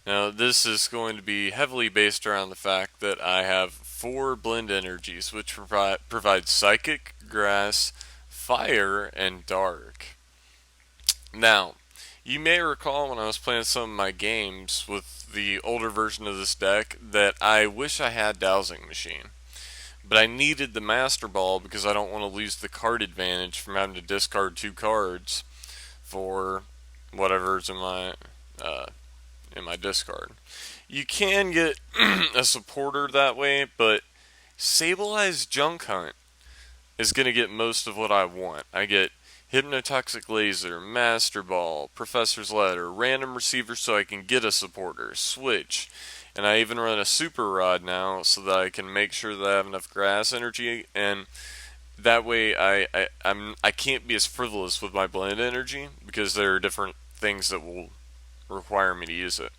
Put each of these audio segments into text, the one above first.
Now, this is going to be heavily based around the fact that I have four blend energies, which provide psychic, grass, fire, and dark. Now, you may recall when I was playing some of my games with the older version of this deck that I wish I had Dowsing Machine. But I needed the Master Ball because I don't want to lose the card advantage from having to discard two cards for whatever's uh, in my discard. You can get a supporter that way, but Sableye's Junk Hunt is going to get most of what I want. I get Hypnotoxic Laser, Master Ball, Professor's Letter, Random Receiver so I can get a supporter, Switch, and I even run a Super Rod now so that I can make sure that I have enough grass energy, and that way I can't be as frivolous with my blend energy because there are different things that will require me to use it.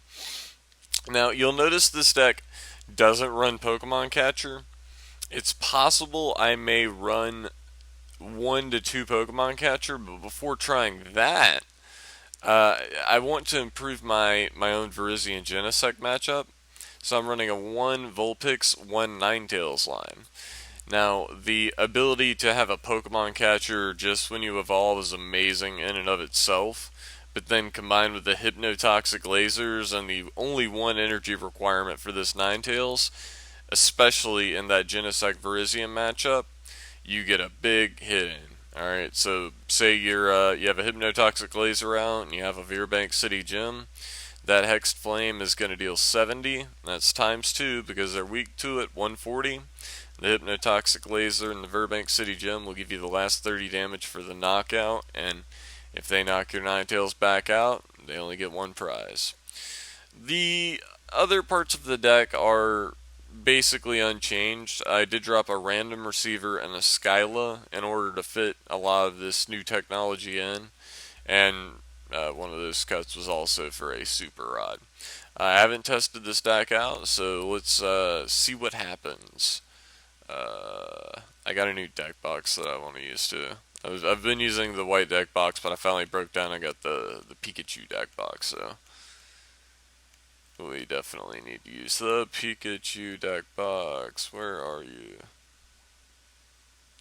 Now, you'll notice this deck doesn't run Pokemon Catcher. It's possible I may run 1 to 2 Pokemon Catcher, but before trying that, I want to improve my own Virizion Genesect matchup. So I'm running a 1 Vulpix, 1 Ninetails line. Now, the ability to have a Pokemon Catcher just when you evolve is amazing in and of itself, but then combined with the Hypnotoxic Lasers and the only one energy requirement for this Ninetails, especially in that Genesect Virizion matchup, you get a big hit in. Alright, so say you have a Hypnotoxic Laser out and you have a Veerbank City Gym. That Hexed Flame is going to deal 70. That's times 2 because they're weak to it, 140. The Hypnotoxic Laser and the Verbank City Gym will give you the last 30 damage for the knockout, and if they knock your Ninetales back out, they only get one prize. The other parts of the deck are basically unchanged. I did drop a random receiver and a Skyla in order to fit a lot of this new technology in, and one of those cuts was also for a Super Rod. I haven't tested this deck out, so let's see what happens. I got a new deck box that I want to use too. I've been using the white deck box, but I finally broke down. I got the Pikachu deck box, so we definitely need to use the Pikachu deck box. Where are you?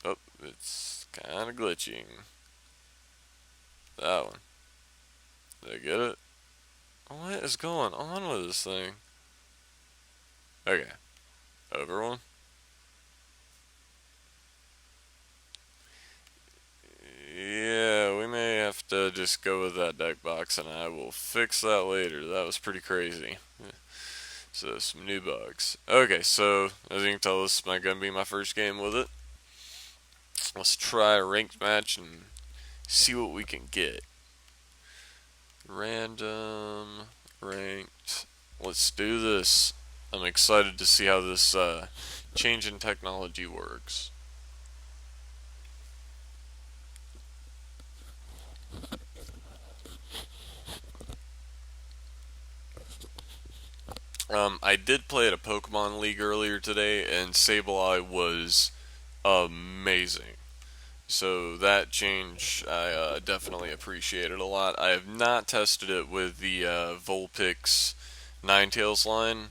Oh, it's kind of glitching. That one. Did I get it? What is going on with this thing? Okay, over one. Yeah, we may have to just go with that deck box, and I will fix that later. That was pretty crazy. So, some new bugs. Okay, so, as you can tell, this is going to be my first game with it. Let's try a ranked match and see what we can get. Random, ranked. Let's do this. I'm excited to see how this change in technology works. I did play at a Pokemon League earlier today, and Sableye was amazing. So that change I definitely appreciated a lot. I have not tested it with the Vulpix Ninetales line,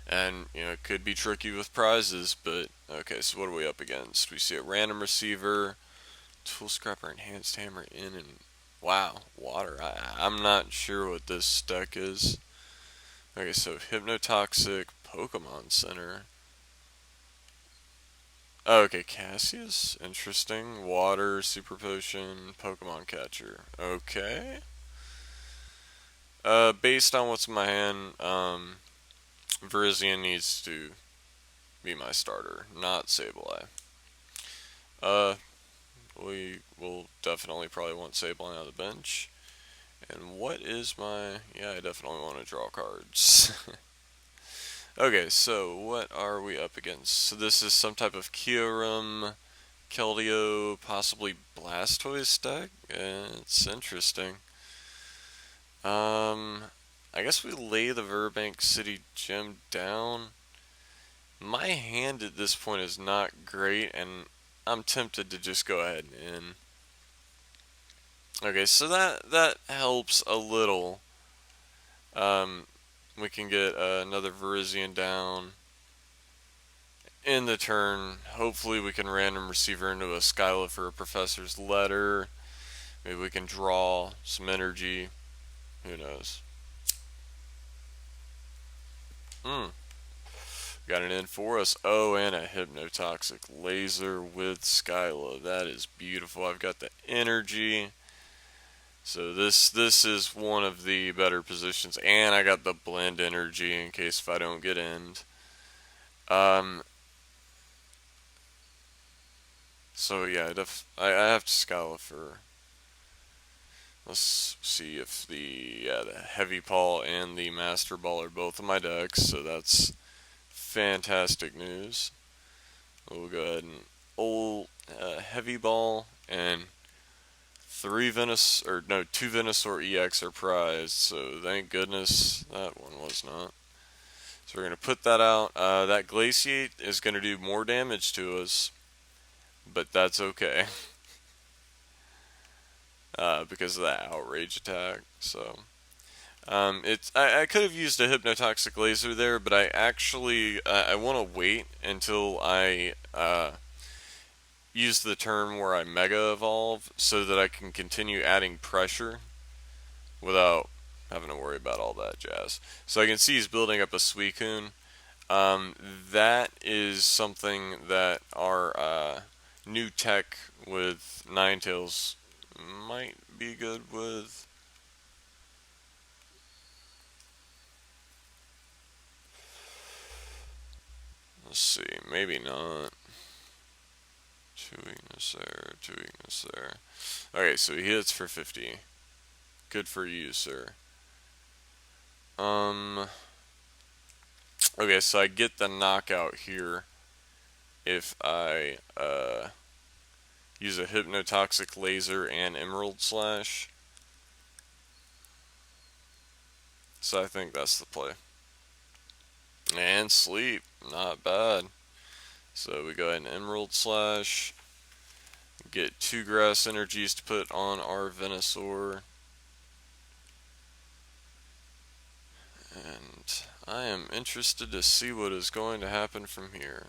and it could be tricky with prizes. But okay, so what are we up against? We see a random receiver, tool scrapper, enhanced hammer in, and wow, water. I'm not sure what this deck is. Okay, so Hypnotoxic, Pokemon Center. Oh, okay, Cassius. Interesting. Water, Super Potion, Pokemon Catcher. Okay. Based on what's in my hand, Virizion needs to be my starter, not Sableye. Uh, we will definitely probably want Sableye on the bench. And what is my... Yeah, I definitely want to draw cards. Okay, so what are we up against? So this is some type of Kyurem, Keldeo, possibly Blastoise deck? It's interesting. I guess we lay the Verbank City Gym down. My hand at this point is not great, and I'm tempted to just go ahead and in. Okay, so that helps a little. Um, we can get another Virizion down in the turn. Hopefully we can random receiver into a Skyla for a Professor's Letter. Maybe we can draw some energy. Who knows? Got an in for us. Oh, and a Hypnotoxic Laser with Skyla. That is beautiful. I've got the energy. So this is one of the better positions. And I got the blend energy in case if I don't get end. So yeah, I have to Skyla for. Let's see if the Heavy Paw and the Master Ball are both in my decks. So that's fantastic news. We'll go ahead and Heavy Ball and two Venusaur EX are prized, so thank goodness that one was not. So we're going to put that out. That Glaciate is going to do more damage to us, but that's okay. Because of that Outrage attack, so... I could have used a Hypnotoxic Laser there, but I actually I want to wait until I use the turn where I Mega Evolve so that I can continue adding pressure without having to worry about all that jazz. So I can see he's building up a Suicune. That is something that our new tech with Ninetails might be good with. Let's see, maybe not. Two weakness there, two weakness there. Okay, so he hits for 50. Good for you, sir. Okay, so I get the knockout here if I use a Hypnotoxic Laser and Emerald Slash. So I think that's the play. And sleep, not bad. So we go ahead and Emerald Slash. Get 2 grass energies to put on our Venusaur. And I am interested to see what is going to happen from here.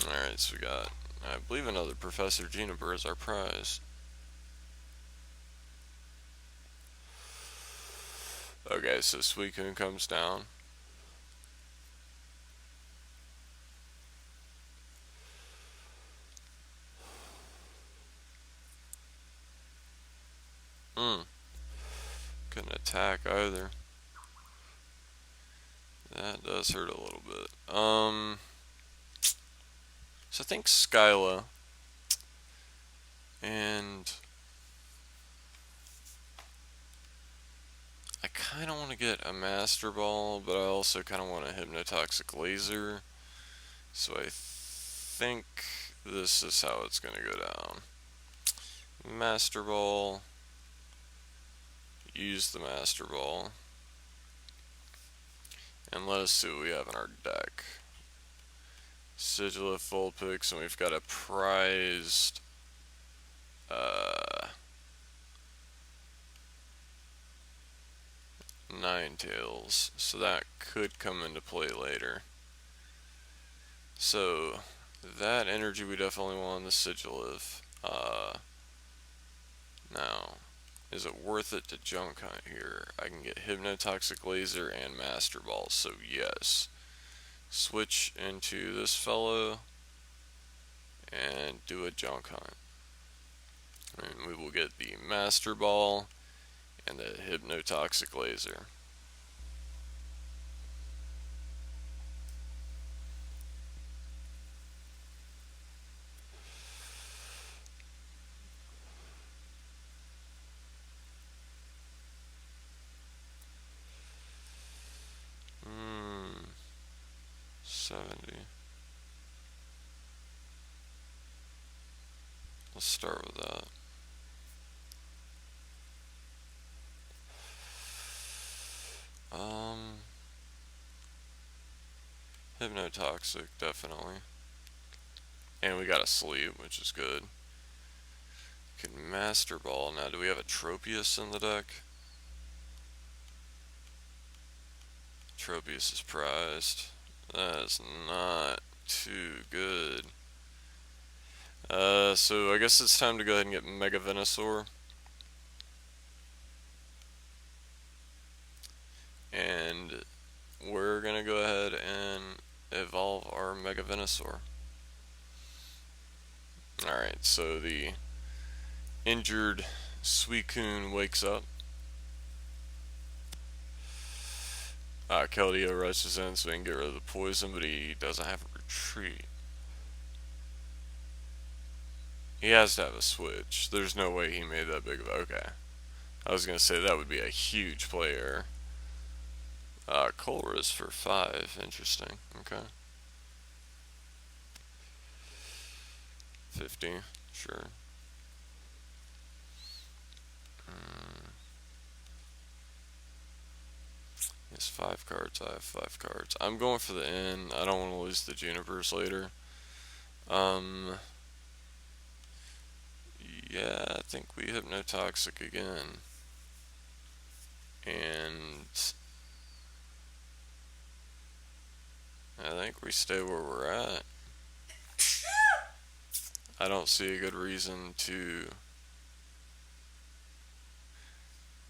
Alright, so we got, I believe, another Professor Juniper as our prize. Okay, so Suicune comes down. Couldn't attack either. That does hurt a little bit. So I think Skyla. And I kind of want to get a Master Ball, but I also kind of want a Hypnotoxic Laser. So I think this is how it's going to go down. Master Ball. Use the Master Ball. And let us see what we have in our deck. Sigilif, Vulpix, and we've got a prized Ninetails. So that could come into play later. So that energy we definitely want on the Sigilif. Now, is it worth it to Junk Hunt here? I can get Hypnotoxic Laser and Master Ball, so yes. Switch into this fellow and do a Junk Hunt. And we will get the Master Ball and the Hypnotoxic Laser. Hmm. 70. Let's start with that. Hypnotoxic, definitely. And we got a sleep, which is good. Can Master Ball. Now, do we have a Tropius in the deck? Tropius is prized. That is not too good. So I guess it's time to go ahead and get Mega Venusaur. And we're gonna go ahead and evolve our Mega Venusaur. Alright, so the injured Suicune wakes up. Keldeo rushes in so he can get rid of the poison, but he doesn't have a retreat. He has to have a switch. There's no way he made that big of a... Okay. I was going to say that would be a huge player. Colress for 5. Interesting. Okay. 50. Sure. He has 5 cards. I have 5 cards. I'm going for the N. I don't want to lose the Junipers later. Yeah, I think we Hypnotoxic again. And I think we stay where we're at. I don't see a good reason to...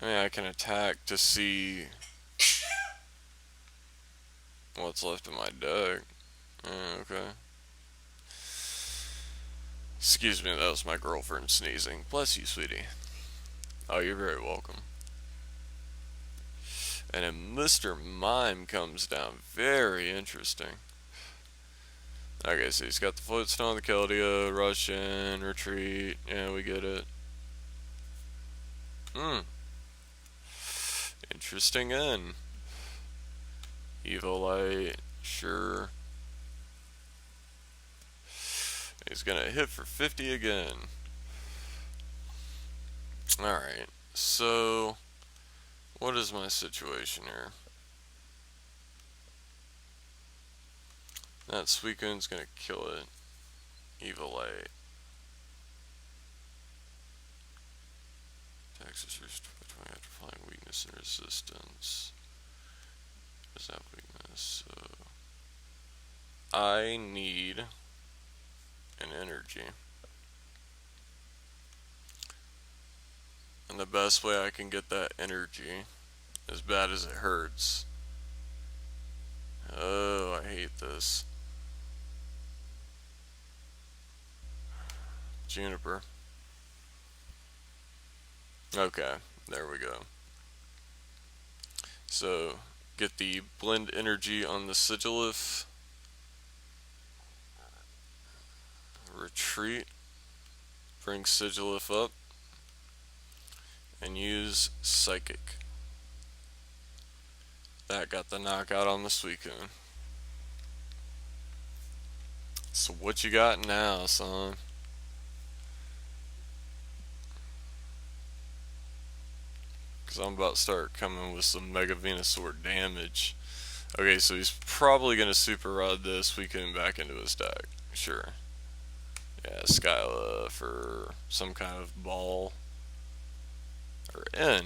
I mean, I can attack to see what's left of my deck. Okay. Excuse me, that was my girlfriend sneezing. Bless you, sweetie. Oh, you're very welcome. And then Mr. Mime comes down. Very interesting. Okay, so he's got the Floatstone on the Keldeo, rush in, retreat. Yeah, we get it. Interesting in. Evilite, sure. He's gonna hit for 50 again. Alright, so what is my situation here? That Suicune's gonna kill it. Evilite. Texas reached after applying weakness and resistance. Does that weakness? So I need an energy. And the best way I can get that energy, as bad as it hurts. Oh, I hate this. Juniper. Okay, there we go. So, get the blend energy on the Sigilif. Retreat. Bring Sigilif up. And use Psychic. That got the knockout on the Suicune. So what you got now, son? Because I'm about to start coming with some Mega Venusaur damage. Okay, so he's probably going to Super Rod this Suicune back into his deck. Sure. Yeah, Skyla for some kind of ball. Or N.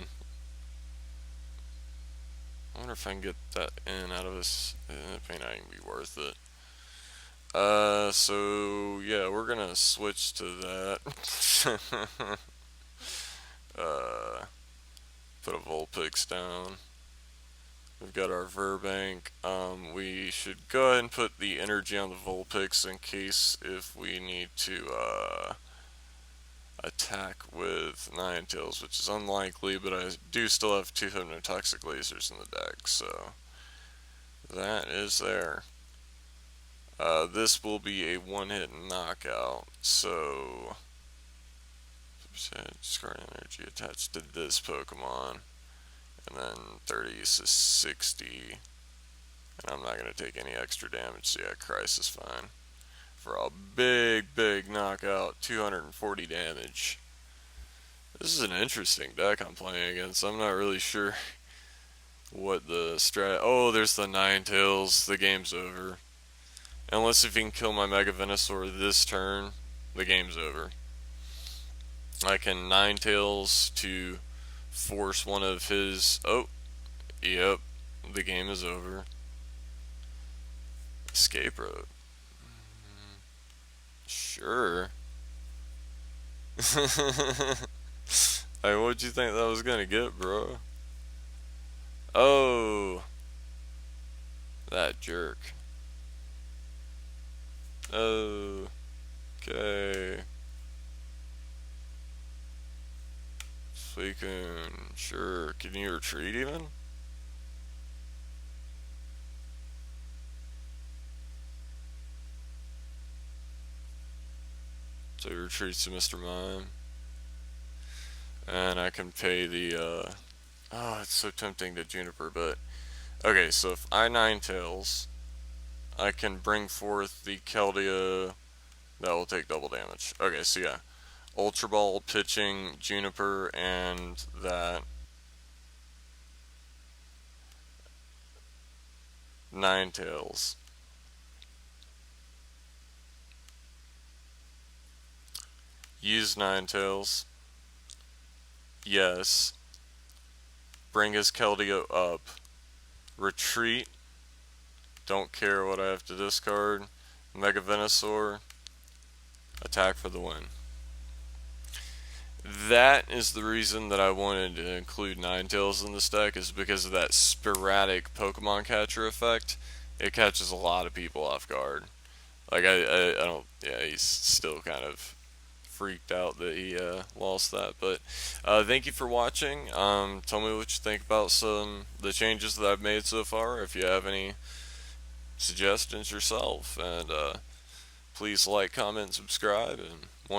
I wonder if I can get that N out of this. It may not even be worth it. So yeah, we're gonna switch to that. Put a Vulpix down. We've got our Verbank. We should go ahead and put the energy on the Vulpix in case if we need to attack with Ninetails, which is unlikely, but I do still have 2 Hypnotoxic lasers in the deck, so that is there. This will be a one-hit knockout, so discard energy attached to this Pokemon, and then 30 is 60, and I'm not going to take any extra damage, so yeah, Christ is fine. For a big knockout, 240 damage. This is an interesting deck I'm playing against. I'm not really sure what the strat... Oh, there's the Ninetails. The game's over. Unless if he can kill my Mega Venusaur this turn, the game's over. I can Ninetails to force one of his... Oh, yep. The game is over. Escape road. Sure. Like, what'd you think that was gonna get, bro? Oh, that jerk. Oh, okay. Suicune, sure. Can you retreat even? So he retreats to Mr. Mime. And I can pay the, oh, it's so tempting to Juniper, but... Okay, so if I Ninetails, I can bring forth the Keldea that will take double damage. Okay, so yeah. Ultra Ball, pitching, Juniper, and that Ninetails. Use Ninetails. Yes. Bring his Keldeo up. Retreat. Don't care what I have to discard. Mega Venusaur. Attack for the win. That is the reason that I wanted to include Ninetales in this deck, is because of that sporadic Pokemon catcher effect. It catches a lot of people off guard. Like, I don't, yeah, he's still kind of freaked out that he lost that. But thank you for watching. Tell me what you think about the changes that I've made so far. If you have any suggestions yourself, and please like, comment, and subscribe, and